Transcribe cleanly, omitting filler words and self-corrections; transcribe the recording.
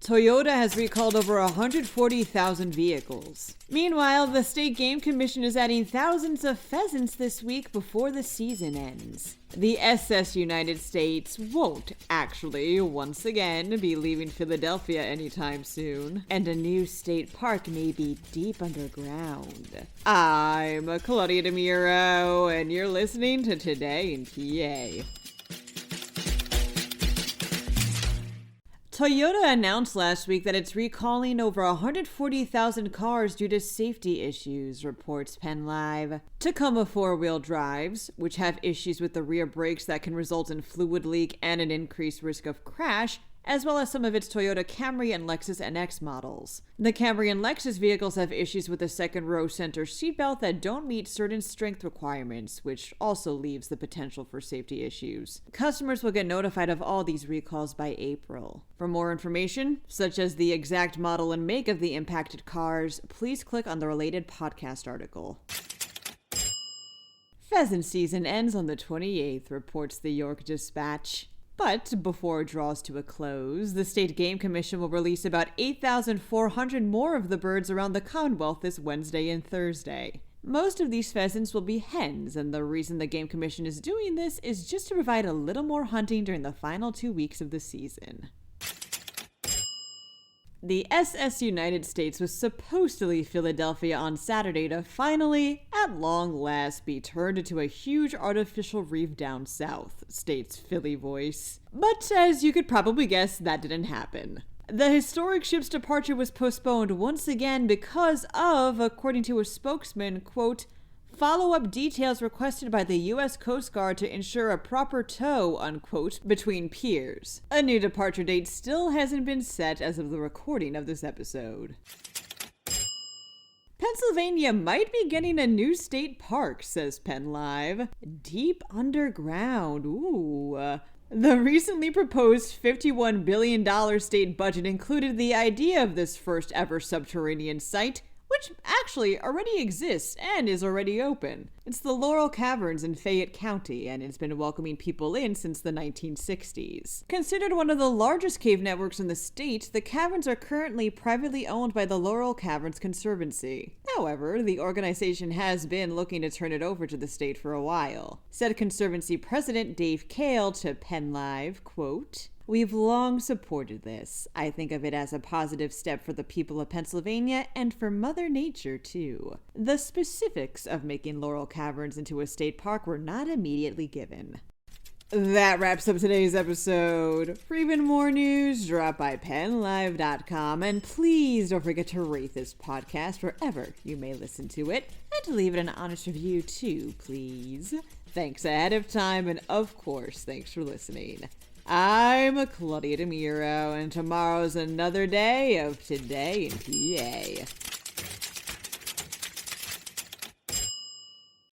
Toyota has recalled over 140,000 vehicles. Meanwhile, the State Game Commission is adding thousands of pheasants this week before the season ends. The SS United States won't actually, once again, be leaving Philadelphia anytime soon, and a new state park may be deep underground. I'm Claudia Dimuro, and you're listening to Today in PA. Toyota announced last week that it's recalling over 140,000 cars due to safety issues, reports PennLive. Tacoma four-wheel drives, which have issues with the rear brakes that can result in fluid leak and an increased risk of crash, as well as some of its Toyota Camry and Lexus NX models. The Camry and Lexus vehicles have issues with the second row center seatbelt that don't meet certain strength requirements, which also leaves the potential for safety issues. Customers will get notified of all these recalls by April. For more information, such as the exact model and make of the impacted cars, please click on the related podcast article. Pheasant season ends on the 28th, reports the York Dispatch. But before it draws to a close, the State Game Commission will release about 8,400 more of the birds around the Commonwealth this Wednesday and Thursday. Most of these pheasants will be hens, and the reason the Game Commission is doing this is just to provide a little more hunting during the final 2 weeks of the season. The SS United States was supposed to leave Philadelphia on Saturday to finally, at long last, be turned into a huge artificial reef down south, states Philly Voice. But as you could probably guess, that didn't happen. The historic ship's departure was postponed once again because of, according to a spokesman, quote, follow-up details requested by the U.S. Coast Guard to ensure a proper tow, unquote, between piers. A new departure date still hasn't been set as of the recording of this episode. Pennsylvania might be getting a new state park, says PennLive. Deep underground, ooh. The recently proposed $51 billion state budget included the idea of this first ever subterranean site, which actually already exists and is already open. It's the Laurel Caverns in Fayette County, and it's been welcoming people in since the 1960s. Considered one of the largest cave networks in the state, the caverns are currently privately owned by the Laurel Caverns Conservancy. However, the organization has been looking to turn it over to the state for a while. Said Conservancy President Dave Kale to PennLive, quote, we've long supported this. I think of it as a positive step for the people of Pennsylvania and for Mother Nature, too. The specifics of making Laurel Caverns into a state park were not immediately given. That wraps up today's episode. For even more news, drop by PennLive.com, and please don't forget to rate this podcast wherever you may listen to it, and to leave it an honest review, too, please. Thanks ahead of time, and of course, thanks for listening. I'm Claudia Dimuro, and tomorrow's another day of Today in PA.